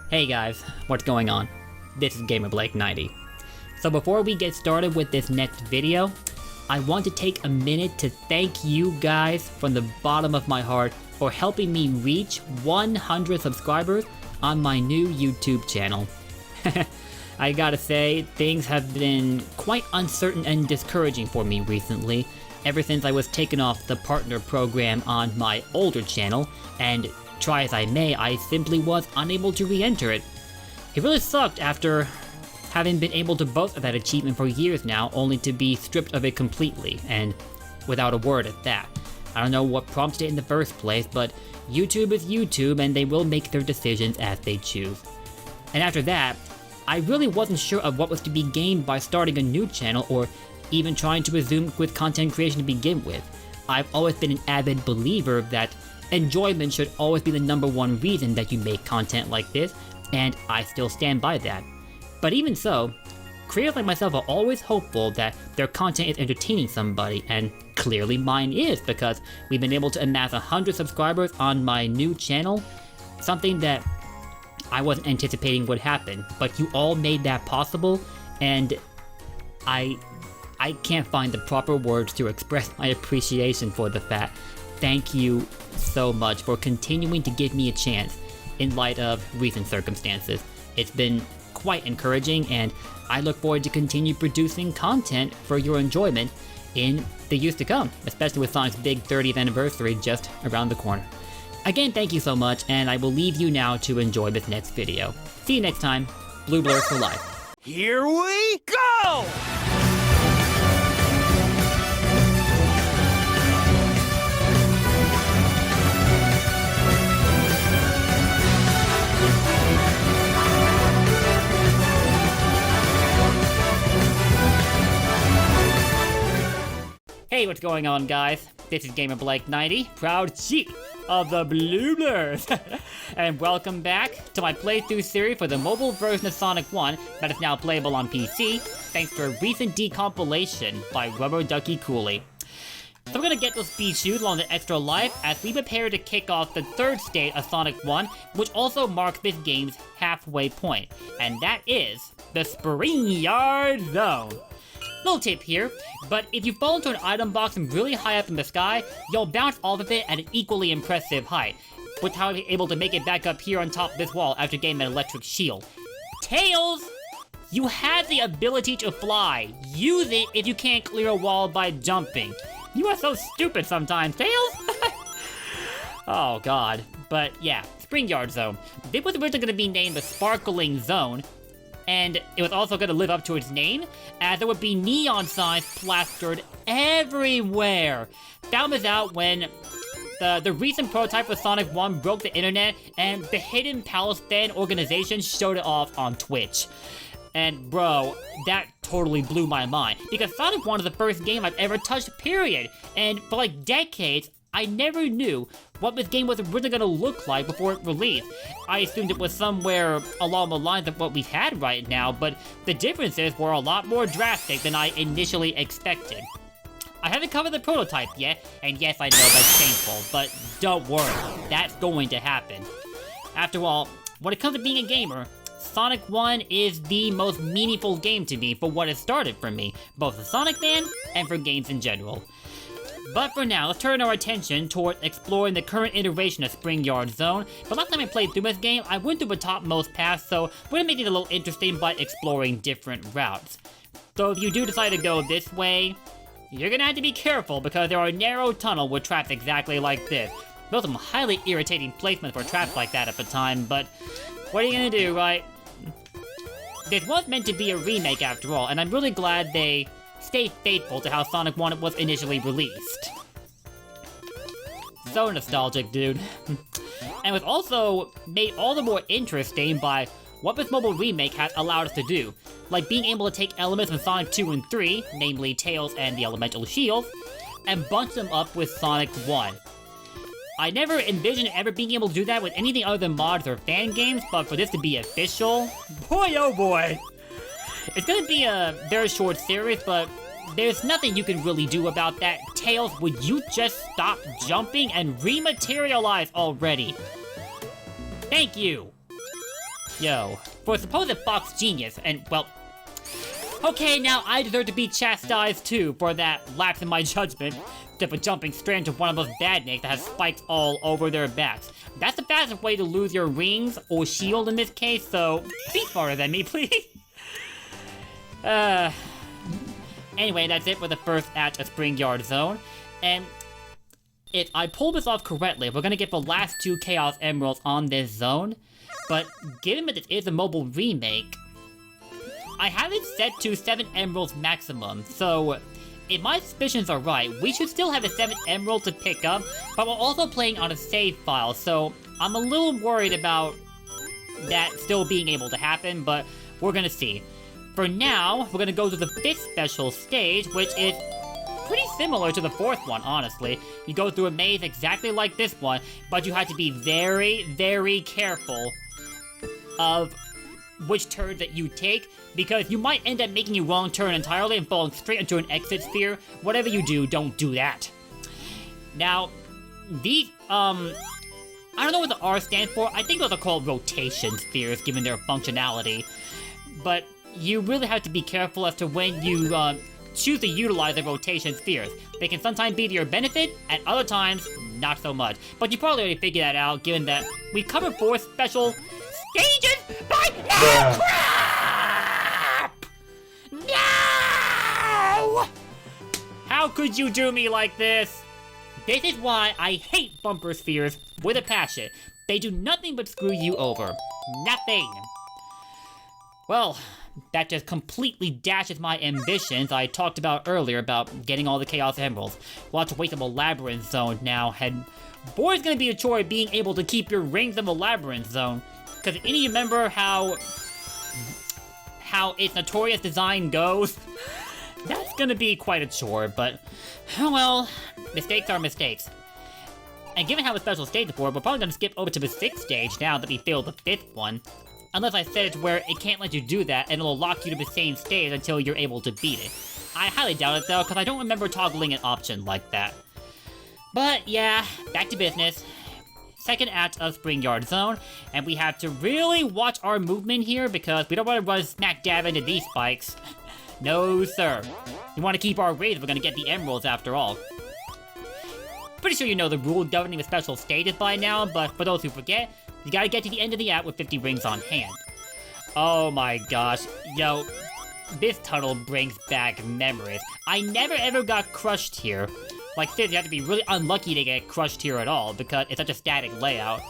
Hey guys, what's going on? This is GamerBlake90. So before we get started with this next video, I want to take a minute to thank you guys from the bottom of my heart for helping me reach 100 subscribers on my new YouTube channel. I gotta say, things have been quite uncertain and discouraging for me recently, ever since I was taken off the partner program on my older channel, and try as I may, I simply was unable to re-enter it. It really sucked after having been able to boast of that achievement for years now, only to be stripped of it completely, and without a word at that. I don't know what prompted it in the first place, but YouTube is YouTube and they will make their decisions as they choose. And after that, I really wasn't sure of what was to be gained by starting a new channel or even trying to resume with content creation to begin with. I've always been an avid believer that enjoyment should always be the #1 reason that you make content like this, and I still stand by that. But even so, creators like myself are always hopeful that their content is entertaining somebody, and clearly mine is, because we've been able to amass 100 subscribers on my new channel, something that I wasn't anticipating would happen, but you all made that possible, and I can't find the proper words to express my appreciation for the fact. Thank you so much for continuing to give me a chance in light of recent circumstances. It's been quite encouraging, and I look forward to continue producing content for your enjoyment in the years to come, especially with Sonic's big 30th anniversary just around the corner. Again, thank you so much, and I will leave you now to enjoy this next video. See you next time. Blue Blurs for life. Here we go! Hey, what's going on, guys? This is GamerBlake90, proud chief of the Blue Blurs, and welcome back to my playthrough series for the mobile version of Sonic 1 that is now playable on PC, thanks to a recent decompilation by Rubber Ducky Cooley. So we're gonna get those speed shoes along the extra life as we prepare to kick off the third stage of Sonic 1, which also marks this game's halfway point, and that is the Spring Yard Zone. Little tip here, but if you fall into an item box from really high up in the sky, you'll bounce off of it at an equally impressive height, with how you're able to make it back up here on top of this wall after getting that electric shield. Tails! You have the ability to fly. Use it if you can't clear a wall by jumping. You are so stupid sometimes, Tails! Oh god. But yeah, Spring Yard Zone. This was originally going to be named the Sparkling Zone, and it was also going to live up to its name, as there would be neon signs plastered everywhere. Found this out when the recent prototype for Sonic 1 broke the internet, and the Hidden Palace fan organization showed it off on Twitch. And bro, that totally blew my mind, because Sonic 1 is the first game I've ever touched, period. And for like decades, I never knew what this game was originally going to look like before it released. I assumed it was somewhere along the lines of what we've had right now, but the differences were a lot more drastic than I initially expected. I haven't covered the prototype yet, and yes, I know that's painful, but don't worry, that's going to happen. After all, when it comes to being a gamer, Sonic 1 is the most meaningful game to me for what it started for me, both as a Sonic fan and for games in general. But for now, let's turn our attention toward exploring the current iteration of Spring Yard Zone. But last time I played through this game, I went through the topmost path, so we're gonna make it a little interesting by exploring different routes. So if you do decide to go this way, you're gonna have to be careful because there are narrow tunnels with traps exactly like this. Those are some highly irritating placements for traps like that at the time, but what are you gonna do, right? This was meant to be a remake after all, and I'm really glad they stay faithful to how Sonic 1 was initially released. So nostalgic, dude. And was also made all the more interesting by what this mobile remake has allowed us to do, like being able to take elements from Sonic 2 and 3, namely Tails and the Elemental Shields, and bunch them up with Sonic 1. I never envisioned ever being able to do that with anything other than mods or fan games, but for this to be official, boy oh boy! It's gonna be a very short series, but there's nothing you can really do about that. Tails, would you just stop jumping and rematerialize already? Thank you! Yo, for a supposed fox genius, and well, okay, now I deserve to be chastised too for that lapse in my judgment, except for jumping straight into one of those badniks that has spikes all over their backs. That's the fastest way to lose your rings, or shield in this case, so be smarter than me, please. Anyway, that's it for the first act of Spring Yard Zone, and if I pull this off correctly, we're gonna get the last 2 Chaos Emeralds on this zone, but given that this is a mobile remake, I have it set to 7 emeralds maximum, so if my suspicions are right, we should still have a 7th emerald to pick up, but we're also playing on a save file, so I'm a little worried about that still being able to happen, but we're gonna see. For now, we're gonna go to the 5th special stage, which is pretty similar to the 4th one, honestly. You go through a maze exactly like this one, but you have to be very, very careful of which turn that you take, because you might end up making a wrong turn entirely and falling straight into an exit sphere. Whatever you do, don't do that. Now, these, I don't know what the R stands for. I think those are called rotation spheres, given their functionality. But you really have to be careful as to when you, choose to utilize the rotation spheres. They can sometimes be to your benefit, and other times, not so much. But you probably already figured that out, given that we covered 4 special stages by crap! No! How could you do me like this? This is why I hate bumper spheres with a passion. They do nothing but screw you over. Nothing. Well, that just completely dashes my ambitions I talked about earlier about getting all the Chaos Emeralds. We'll have to wait till the Labyrinth Zone now, and boy, it's gonna be a chore being able to keep your rings in the Labyrinth Zone. Because any of you remember how its notorious design goes? That's gonna be quite a chore, but oh well, mistakes are mistakes. And given how the special stage before, we're probably gonna skip over to the 6th stage now that we failed the 5th one. Unless I set it to where it can't let you do that, and it'll lock you to the same stage until you're able to beat it. I highly doubt it though, because I don't remember toggling an option like that. But yeah, back to business. 2nd act of Spring Yard Zone, and we have to really watch our movement here because we don't want to run smack dab into these spikes. No sir. We want to keep our rings if we're going to get the emeralds after all. Pretty sure you know the rule governing the special stages by now, but for those who forget, you gotta get to the end of the act with 50 rings on hand. Oh my gosh, yo, this tunnel brings back memories. I never ever got crushed here. Like, seriously, you have to be really unlucky to get crushed here at all, because it's such a static layout.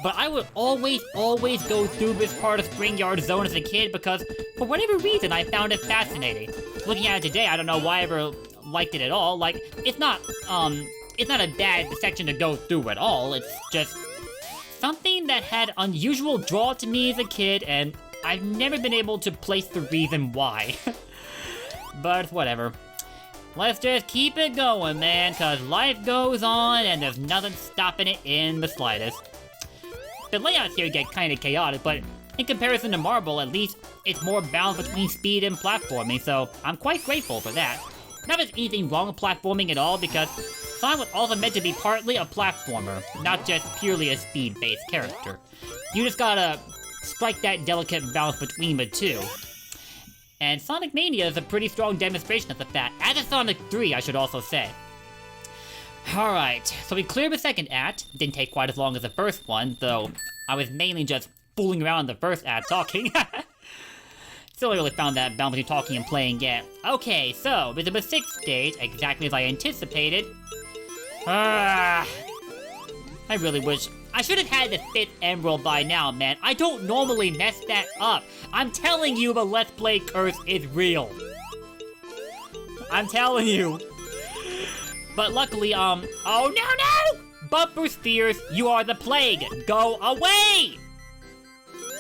But I would always go through this part of Spring Yard Zone as a kid, because for whatever reason, I found it fascinating. Looking at it today, I don't know why I ever liked it at all. Like, it's not a bad section to go through at all, it's just something that had unusual draw to me as a kid, and I've never been able to place the reason why. But whatever. Let's just keep it going, man, cause life goes on and there's nothing stopping it in the slightest. The layouts here get kinda chaotic, but in comparison to Marble, at least it's more balanced between speed and platforming, so I'm quite grateful for that. Not that there's anything wrong with platforming at all, because Sonic was also meant to be partly a platformer, not just purely a speed-based character. You just gotta strike that delicate balance between the two. And Sonic Mania is a pretty strong demonstration of the fact, as is Sonic 3, I should also say. Alright, so we cleared the 2nd act. Didn't take quite as long as the 1st one, though I was mainly just fooling around in the 1st act talking. Still really found that balance between talking and playing yet. Okay, so this is the 6th stage, exactly as I anticipated. I really wish I should have had the 5th emerald by now, man. I don't normally mess that up. I'm telling you, the Let's Play curse is real. I'm telling you. But luckily, oh no! Bumper spheres, you are the plague. Go away!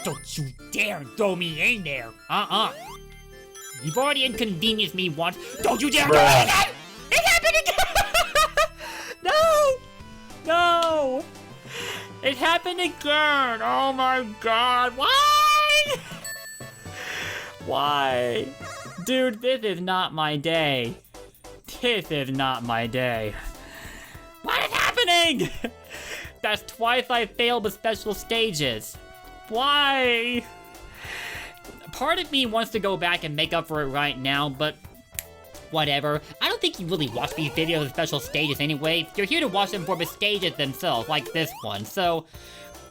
Don't you dare throw me in there. You've already inconvenienced me once. Don't you dare do it again! It happened again! No! It happened again! Oh my god, why? Why? Dude, this is not my day. This is not my day. What is happening? That's twice I failed the special stages. Why? Part of me wants to go back and make up for it right now, but whatever. I don't think you really watch these videos of special stages anyway. You're here to watch them for the stages themselves, like this one. So,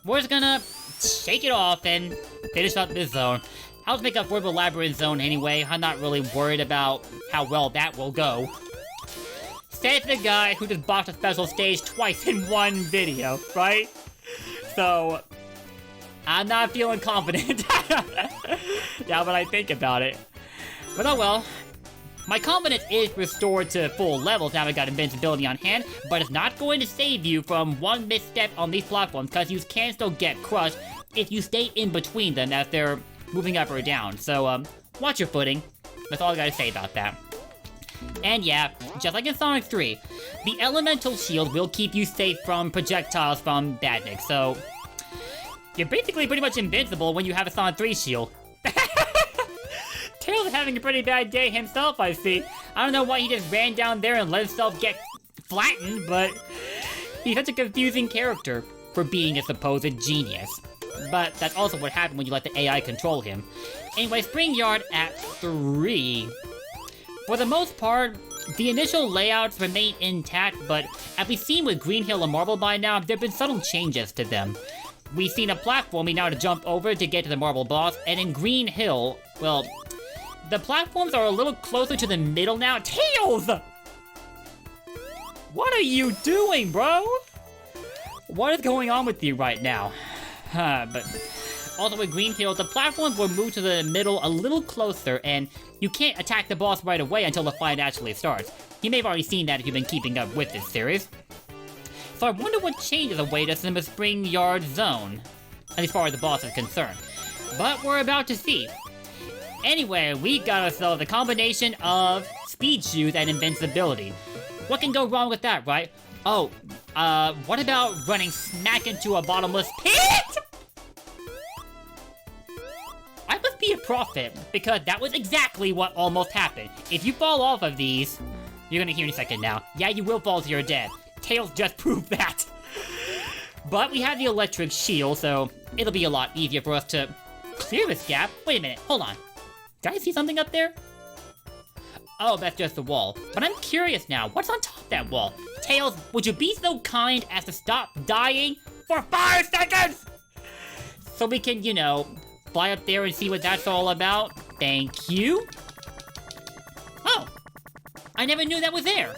we're just gonna shake it off and finish up this zone. I'll just make up for the Labyrinth zone anyway. I'm not really worried about how well that will go. Says the guy who just bought a special stage twice in one video, right? So, I'm not feeling confident now that I think about it. But oh well. My confidence is restored to full levels now I got invincibility on hand, but it's not going to save you from one misstep on these platforms, because you can still get crushed if you stay in between them as they're moving up or down. So, watch your footing. That's all I gotta say about that. And yeah, just like in Sonic 3, the elemental shield will keep you safe from projectiles from badniks, so you're basically pretty much invincible when you have a Sonic 3 shield. Tails is having a pretty bad day himself, I see. I don't know why he just ran down there and let himself get flattened, but he's such a confusing character for being a supposed genius. But that's also what happened when you let the AI control him. Anyway, Spring Yard at 3. For the most part, the initial layouts remain intact, but as we've seen with Green Hill and Marble by now, there have been subtle changes to them. We've seen a platforming now to jump over to get to the Marble boss, and in Green Hill, well, the platforms are a little closer to the middle now. Tails! What are you doing, bro? What is going on with you right now? But also with Green Hill, the platforms will move to the middle a little closer, and you can't attack the boss right away until the fight actually starts. You may have already seen that if you've been keeping up with this series. So I wonder what changes await us in the Spring Yard zone, as far as the boss is concerned. But we're about to see. Anyway, we got ourselves a combination of speed shoes and invincibility. What can go wrong with that, right? Oh, what about running smack into a bottomless pit? I must be a prophet, because that was exactly what almost happened. If you fall off of these, you're gonna hear in a second now. Yeah, you will fall to your death. Tails just proved that. But we have the electric shield, so it'll be a lot easier for us to clear this gap. Wait a minute, hold on. Did I see something up there? Oh, that's just the wall. But I'm curious now, what's on top of that wall? Tails, would you be so kind as to stop dying for 5 seconds? So we can, you know, fly up there and see what that's all about. Thank you. Oh, I never knew that was there.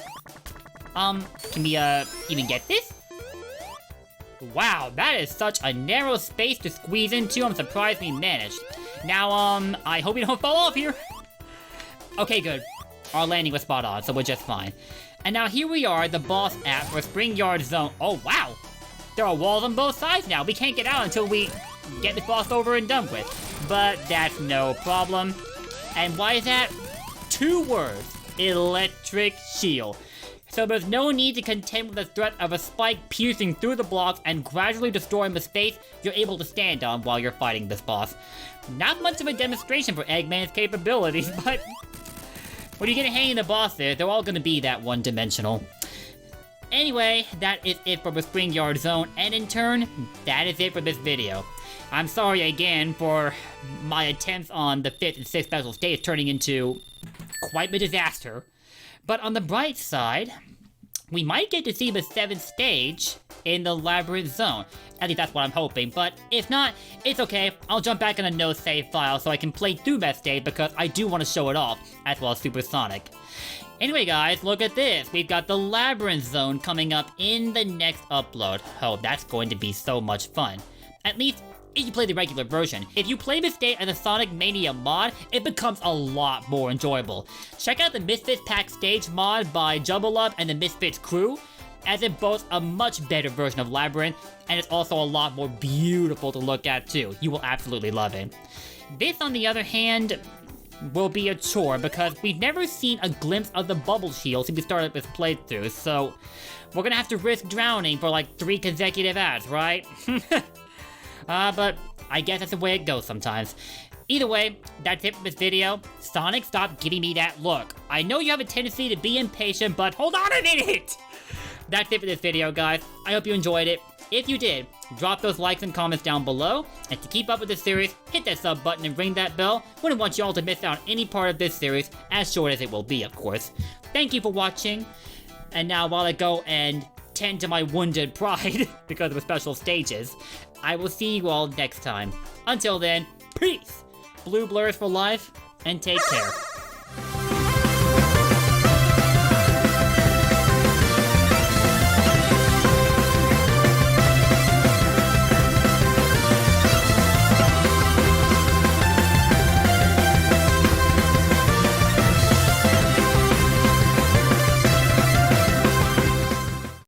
Can we, even get this? Wow, that is such a narrow space to squeeze into. I'm surprised we managed. Now, I hope we don't fall off here. Okay, good. Our landing was spot on, so we're just fine. And now here we are, the boss app for Spring Yard Zone. Oh, wow. There are walls on both sides now. We can't get out until we get this boss over and done with. But that's no problem. And why is that? 2 words. Electric shield. So there's no need to contend with the threat of a spike piercing through the blocks and gradually destroying the space you're able to stand on while you're fighting this boss. Not much of a demonstration for Eggman's capabilities, but when you get a hang of the bosses, they're all gonna be that one-dimensional. Anyway, that is it for the Spring Yard Zone, and in turn, that is it for this video. I'm sorry again for my attempts on the 5th and 6th special stage turning into quite a disaster. But on the bright side, we might get to see the 7th stage in the Labyrinth zone. At least that's what I'm hoping, but if not, it's okay. I'll jump back in a no-save file so I can play through that stage because I do want to show it off, as well as Supersonic. Anyway guys, look at this. We've got the Labyrinth zone coming up in the next upload. Oh, that's going to be so much fun. At least, if you play the regular version. If you play this stage as a Sonic Mania mod, it becomes a lot more enjoyable. Check out the Misfits Pack stage mod by Jubble Up and the Misfits crew, as it boasts a much better version of Labyrinth, and it's also a lot more beautiful to look at too. You will absolutely love it. This, on the other hand, will be a chore because we've never seen a glimpse of the bubble shield since we started this playthrough, so we're gonna have to risk drowning for like 3 consecutive ads, right? But I guess that's the way it goes sometimes. Either way, that's it for this video. Sonic, stop giving me that look. I know you have a tendency to be impatient, but hold on a minute! That's it for this video, guys. I hope you enjoyed it. If you did, drop those likes and comments down below. And to keep up with the series, hit that sub button and ring that bell. Wouldn't want y'all to miss out on any part of this series, as short as it will be, of course. Thank you for watching. And now while I go and tend to my wounded pride because of the special stages, I will see you all next time. Until then, peace! Blue blurs for life, and take care.